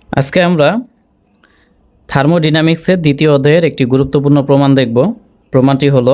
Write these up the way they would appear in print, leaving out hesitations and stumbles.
আজকে আমরা থার্মোডাইনামিক্সের দ্বিতীয় অধ্যায়ের একটি গুরুত্বপূর্ণ প্রমাণ দেখব। প্রমাণটি হলো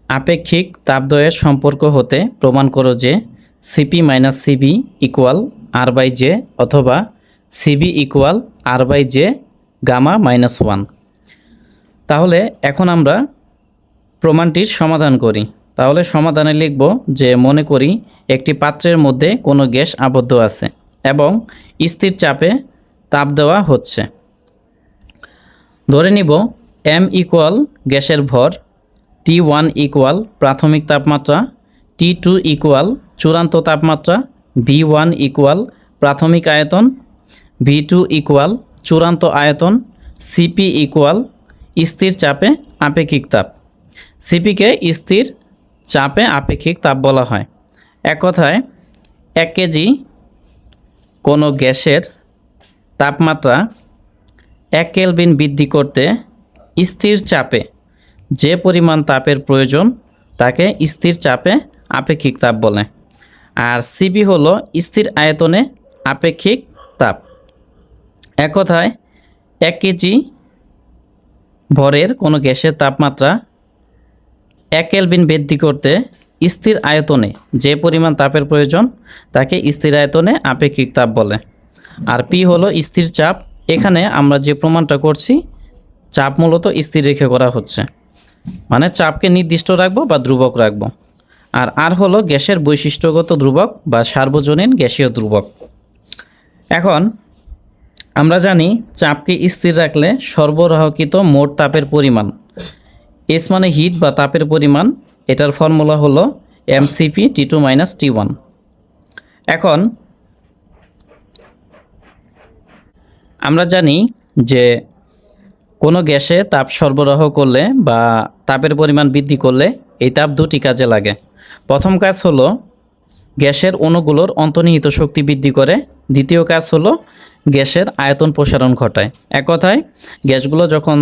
আপেক্ষিক তাপদ্বয়ের সম্পর্ক হতে প্রমাণ করো যে C P minus CB equal R by J অথবা C V equal R by J gamma minus one. তাহলে এখন আমরা প্রমাণটির সমাধান করি। তাহলে সমাধানে লিখব যে মনে করি একটি পাত্রের মধ্যে কোনো গ্যাস আবদ্ধ আছে এবং স্থির চাপে তাপ দেওয়া হচ্ছে। ধরে নিব এম ইকুয়াল গ্যাসের ভর, T1 ইকুয়াল প্রাথমিক তাপমাত্রা, T2 ইকুয়াল চূড়ান্ত তাপমাত্রা, V1 ইকুয়াল প্রাথমিক আয়তন, V2 ইকুয়াল চূড়ান্ত আয়তন, সিপি ইকুয়াল স্থির চাপে আপেক্ষিক তাপ। সিপিকে স্থির চাপে আপেক্ষিক তাপ বলা হয়। এক কথায় 1 কেজি কোনো গ্যাসের তাপমাত্রা 1 কেলভিন বৃদ্ধি করতে স্থির চাপে যে পরিমাণ তাপের প্রয়োজন তাকে স্থির চাপে আপেক্ষিক তাপ বলে। আর সিবি হলো স্থির আয়তনে আপেক্ষিক তাপ। এক কথায় 1 কেজি ভরের কোনো গ্যাসের তাপমাত্রা 1 কেলভিন বৃদ্ধি করতে স্থির আয়তনে যে পরিমাণ তাপের প্রয়োজন তাকে স্থির আয়তনে আপেক্ষিক তাপ বলে। আর পি হলো স্থির চাপ। এখানে আমরা যে প্রমাণটা করছি চাপ মূলত স্থির রেখে করা হচ্ছে, মানে চাপকে নির্দিষ্ট রাখবো বা ধ্রুবক রাখবো। আর আর হলো গ্যাসের বৈশিষ্ট্যগত ধ্রুবক বা সার্বজনীন গ্যাসীয় ধ্রুবক। এখন আমরা জানি চাপকে স্থির রাখলে সরবরাহকৃত মোট তাপের পরিমাণ, এস মানে হিট বা তাপের পরিমাণ, এটার ফর্মুলা হলো এমসিপি T2 মাইনাস T1। এখন আমরা জানি যে কোনো গ্যাসে তাপ সরবরাহ করলে বা তাপের পরিমাণ বৃদ্ধি করলে এই তাপ দুটি কাজে লাগে। প্রথম কাজ হলো গ্যাসের অণুগুলোর অন্তর্নিহিত শক্তি বৃদ্ধি করে, দ্বিতীয় কাজ হলো গ্যাসের আয়তন প্রসারণ ঘটায়। এক কথায় গ্যাসগুলো যখন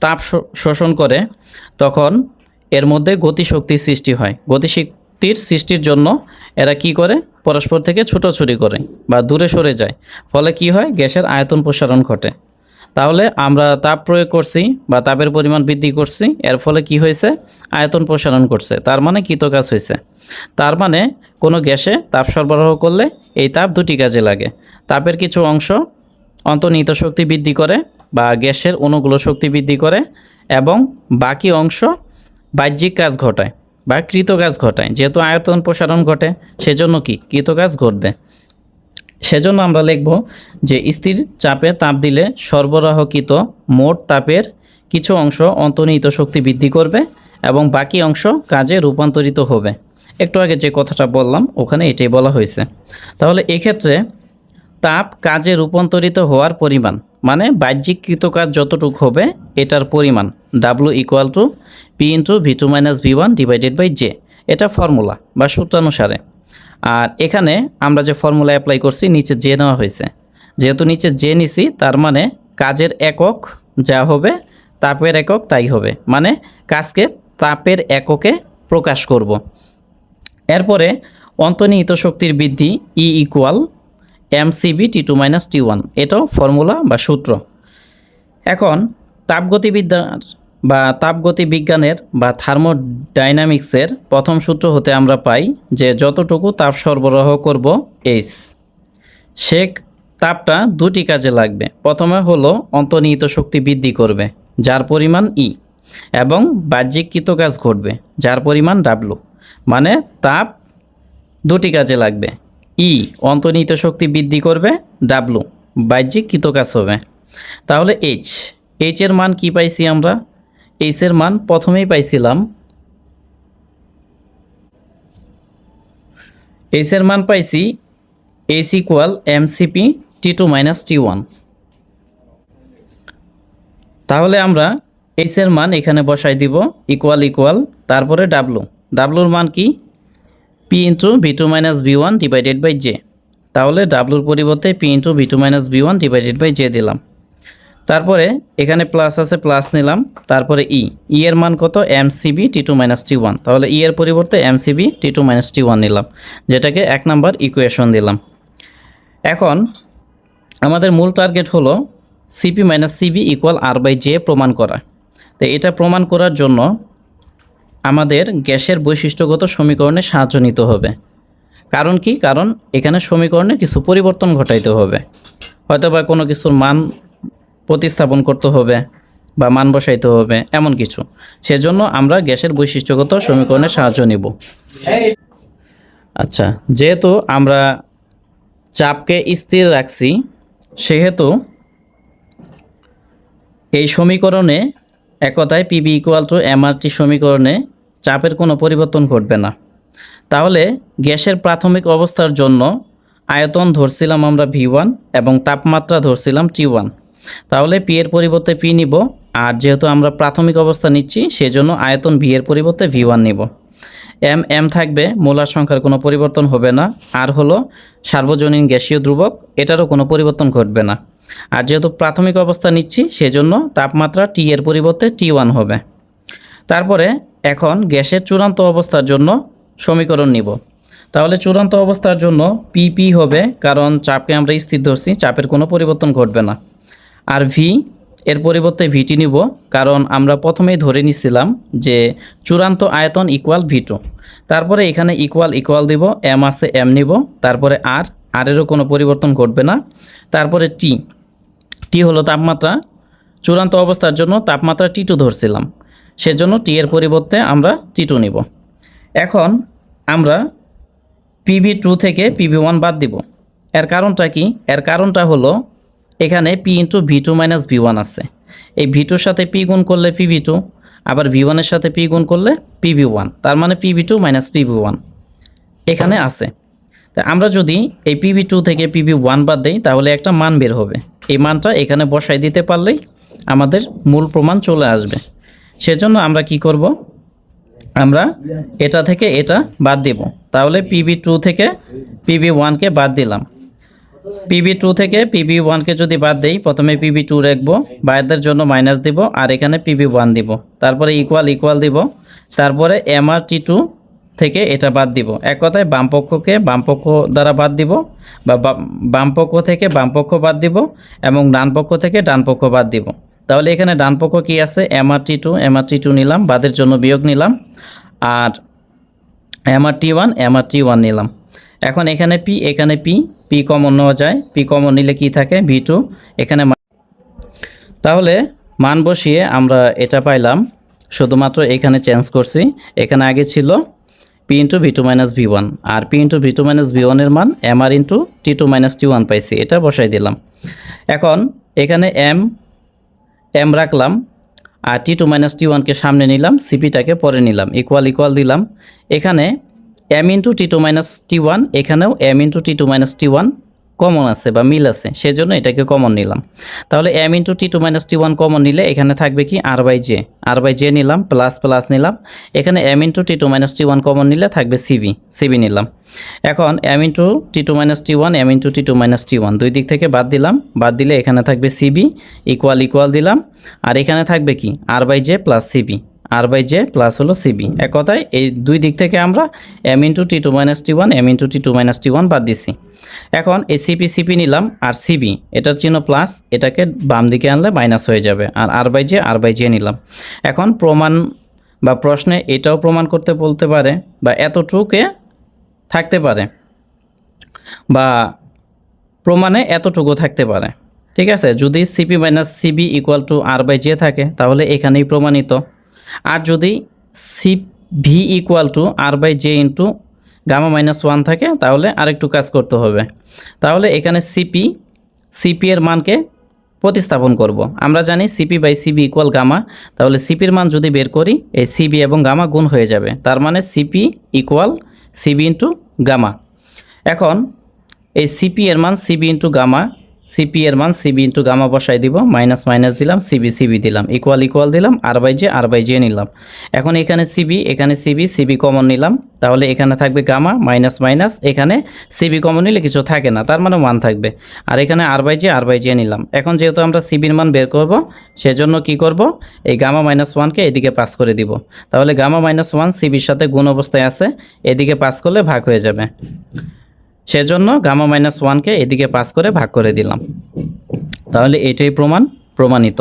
তাপ শোষণ করে তখন এর মধ্যে গতিশক্তির সৃষ্টি হয়। গতিশক্তির সৃষ্টির জন্য এরা কি করে, পরস্পর থেকে ছুটোছুটি করে বা দূরে সরে যায়, ফলে কি হয়, গ্যাসের আয়তন প্রসারণ ঘটে। তাহলে আমরা তাপ প্রয়োগ করছি বা তাপের পরিমাণ বৃদ্ধি করছি, এর ফলে কি হয়েছে, আয়তন প্রসারণ করছে, তার মানে কৃতকাজ হয়েছে। তার মানে কোনো গ্যাসে তাপ সরবরাহ করলে এই তাপ দুটি কাজে লাগে। তাপের কিছু অংশ অন্তর্নিহিত শক্তি বৃদ্ধি করে বা গ্যাসের অণুগুলো শক্তি বৃদ্ধি করে এবং বাকি অংশ বাহ্যিক কাজ ঘটায় বা কৃতকাজ ঘটায়। যেহেতু আয়তন প্রসারণ ঘটে সেজন্য কি কৃতকাজ ঘটবে। সেজন্য আমরা লিখব যে স্থির চাপে তাপ দিলে সরবরাহকৃত মোট তাপের কিছু অংশ অন্তর্নিহিত শক্তি বৃদ্ধি করবে এবং বাকি অংশ কাজে রূপান্তরিত হবে। একটু আগে যে কথাটা বললাম ওখানে এটাই বলা হয়েছে। তাহলে এক্ষেত্রে তাপ কাজে রূপান্তরিত হওয়ার পরিমাণ মানে বাহ্যিক কৃতকাজ যতটুকু হবে এটার পরিমাণ W equal to P into V2 minus V1 divided by J. এটা ফর্মুলা বা সূত্রানুসারে। আর এখানে আমরা যে ফর্মুলা অ্যাপ্লাই করছি নিচে জে নেওয়া হয়েছে। যেহেতু নিচে জে নিছি তার মানে কাজের একক যা হবে তাপের একক তাই হবে, মানে কাজকে তাপের এককে প্রকাশ করব। এরপরে অন্তর্নিহিত শক্তির বৃদ্ধি E equal MCB T2 minus T1, এটাও ফর্মুলা বা সূত্র। এখন তাপগতিবিদ্যার বা তাপগতিবিজ্ঞানের বা থার্মোডাইনামিক্সের প্রথম সূত্র হতে আমরা পাই যে যতটুকু তাপ সরবরাহ করব এইচ, সে তাপটা দুটি কাজে লাগবে। প্রথমে হলো অন্তর্নিহিত শক্তি বৃদ্ধি করবে যার পরিমাণ ই এবং বাহ্যিক কৃতকাজ ঘটবে যার পরিমাণ ডাব্লু। মানে তাপ দুটি কাজে লাগবে, ই অন্তর্নিহিত শক্তি বৃদ্ধি করবে, ডাব্লু বাহ্যিক কৃতকাজ হবে। তাহলে এইচ এর মান কি পাইছি আমরা, এইচ এর মান প্রথমেই পাইছিলাম, এইচ এর মান পাইছি H equal MCP T2 minus T1। তাহলে আমরা এইচ এর মান এখানে বসাই দিব ইকুয়াল ইকুয়াল, তারপরে ডাব্লুর মান কি, P into V2 minus V1 divided by J. তাহলে ডাব্লুর পরিবর্তে P into V2 minus V1 divided by J দিলাম। তারপরে এখানে প্লাস আছে, প্লাস নিলাম। তারপরে ই এর মান কত, এমসিবি T2 মাইনাস T1। তাহলে ই এর পরিবর্তে এমসিবি T2 মাইনাস T1 নিলাম, যেটাকে 1 নাম্বার ইকুয়েশন দিলাম। এখন আমাদের মূল টার্গেট হলো CP minus CB equal R by J প্রমাণ করা। তো এটা প্রমাণ করার জন্য আমাদের গ্যাসের বৈশিষ্ট্যগত সমীকরণে সাহায্য নিতে হবে। কারণ কি? কারণ এখানে সমীকরণে কিছু পরিবর্তন ঘটাইতে হবে, হয়তো বা কোনো কিছুর মান প্রতিস্থাপন করতে হবে বা মান বসাইতে হবে, এমন কিছু। সেজন্য আমরা গ্যাসের বৈশিষ্ট্যগত সমীকরণের সাহায্য নিব। আচ্ছা, যেহেতু আমরা চাপকে স্থির রাখছি, সেহেতু এই সমীকরণে এক কথায় পিবি ইকুয়াল টু এমআরটি সমীকরণে চাপের কোনো পরিবর্তন ঘটবে না। তাহলে গ্যাসের প্রাথমিক অবস্থার জন্য আয়তন ধরছিলাম আমরা V1 এবং তাপমাত্রা ধরছিলাম T1। তাহলে পি এর পরিবর্তে পি নিব, আর যেহেতু আমরা প্রাথমিক অবস্থা নিচ্ছি সেজন্য আয়তন ভি এর পরিবর্তে V1 নিব। এম থাকবে, মোলার সংখ্যার কোনো পরিবর্তন হবে না। আর হলো সার্বজনীন গ্যাসীয় ধ্রুবক, এটারও কোনো পরিবর্তন ঘটবে না। আর যেহেতু প্রাথমিক অবস্থা নিচ্ছি সেজন্য তাপমাত্রা টি এর পরিবর্তে T1 হবে। তারপরে এখন গ্যাসের চূড়ান্ত অবস্থার জন্য সমীকরণ নিব। তাহলে চূড়ান্ত অবস্থার জন্য পিপি হবে, কারণ চাপকে আমরা স্থির ধরছি, চাপের কোনো পরিবর্তন ঘটবে না। আর ভি এর পরিবর্তে ভিটি নিব, কারণ আমরা প্রথমেই ধরে নিছিলাম যে চূড়ান্ত আয়তন ইকুয়াল V2। তারপরে এখানে ইকুয়াল দিব, এম আছে এম নিব, তারপরে আরেরও কোনো পরিবর্তন ঘটবে না। তারপরে টি হলো তাপমাত্রা, চূড়ান্ত অবস্থার জন্য তাপমাত্রা T2 ধরছিলাম, সেজন্য টি এর পরিবর্তে আমরা T2 নিব। এখন আমরা PV2 থেকে PV1 বাদ দিব। এর কারণটা কি? এর কারণটা হলো এখানে P into V2 minus V1 আছে। এই V2 এর সাথে P গুণ করলে PV2, আবার V1 এর সাথে P গুণ করলে PV1, তার মানে PV2 মাইনাস PV1 এখানে আছে। তা আমরা যদি এই PV2 থেকে PV1 বাদ দেই তাহলে একটা মান বের হবে। এই মানটা এখানে বসাই দিতে পারলেই আমাদের মূল প্রমাণ চলে আসবে। সেজন্য আমরা কি করব? আমরা এটা থেকে এটা বাদ দিব। তাহলে PV2 থেকে PV1কে বাদ দিলাম। PV2 থেকে PV1কে যদি বাদ দেই, প্রথমে PV2 রাখবো, বাইরের জন্য মাইনাস দিব, আর এখানে PV1 দিব, তারপরে ইকুয়াল দিব, তারপরে MRT2 থেকে এটা বাদ দিব। এক কথায় বাম পক্ষকে বাম পক্ষ দ্বারা বাদ দিব, বা বাম পক্ষ থেকে বাম পক্ষ বাদ দিব, এবং ডান পক্ষ থেকে ডান পক্ষ বাদ দিব। তাহলে এখানে ডান পক্ষ কি আছে? MRT2 নিলাম, বাদের জন্য বিয়োগ নিলাম, আর MRT1 নিলাম। এখন এখানে পি কমন নেওয়া যায়, পি কমন নিলে কি থাকে? V2 এখানে। তাহলে মান বসিয়ে আমরা এটা পাইলাম, শুধুমাত্র এখানে চেঞ্জ করছি। এখানে আগে ছিল P into V2 minus V1, আর P into V2 minus V1 এর মান MR into T2 minus T1 পাইছি, এটা বসাই দিলাম। এখন এখানে এম রাখলাম, আর T2 মাইনাস T1কে সামনে নিলাম, সিপিটাকে পরে নিলাম, ইকুয়াল দিলাম। এখানে M into T2 minus T1, এখানেও M into T2 minus T1 common আছে বা মিল আছে, সেজন্য এটাকে কমন নিলাম। তাহলে M into T2 minus T1 common নিলে এখানে থাকবে কি? আর বাই জে নিলাম, প্লাস নিলাম। এখানে M into T2 minus T1 common নিলে থাকবে সিবি নিলাম। এখন M into T2 minus T1, M into T2 minus T1 দুই দিক থেকে বাদ দিলাম, বাদ দিলে এখানে থাকবে সিবি, ইকুয়াল দিলাম, আর এখানে থাকবে কি? R by J plus C V, R by J plus হলো সিবি। এক কথায় এই দুই দিক থেকে আমরা M into T2 minus T1, M into T2 minus T1 বাদ দিছি। এখন এই সিপি নিলাম, আর সিবি এটার চিহ্ন প্লাস, এটাকে বাম দিকে আনলে মাইনাস হয়ে যাবে, আর আর বাই জে নিলাম। এখন প্রমাণ বা প্রশ্নে এটাও প্রমাণ করতে বলতে পারে, বা এতটুকুকে থাকতে পারে, বা প্রমাণে এতটুকু থাকতে পারে। ঠিক আছে, যদি CP minus CB equal to R by J থাকে তাহলে এখানেই প্রমাণিত। আর যদি V equal to R by J into gamma minus 1 থাকে তাহলে আরেকটু কাজ করতে হবে। তাহলে এখানে সিপি এর মানকে প্রতিস্থাপন করব। আমরা জানি CP by CB equal gamma, তাহলে সিপির মান যদি বের করি এই সিবি এবং গামা গুণ হয়ে যাবে, তার মানে CP equal CB into gamma. এখন এই সিপি এর মান সিবি ইন্টু গামা, সিপি এর মান সিবি ইন্টু গামা বসাই দিব, মাইনাস দিলাম, সিবি দিলাম, ইকুয়াল দিলাম, আর বাই জে নিলাম। এখন এখানে সিবি কমন নিলাম, তাহলে এখানে থাকবে গামা মাইনাস, এখানে সিবি কমন নিলে কিছু থাকে না, তার মানে 1 থাকবে, আর এখানে আর বাই জে নিলাম। এখন যেহেতু আমরা সিবির মান বের করব, সেজন্য কি করব? এই গামা -1কে এদিকে পাস করে দিব। তাহলে গামা -1 সিবির সাথে গুণ অবস্থায় আছে, এদিকে পাস করলে ভাগ হয়ে যাবে। সেজন্য গামা মাইনাস ওয়ানকে এদিকে পাস করে ভাগ করে দিলাম। তাহলে এটাই প্রমাণিত।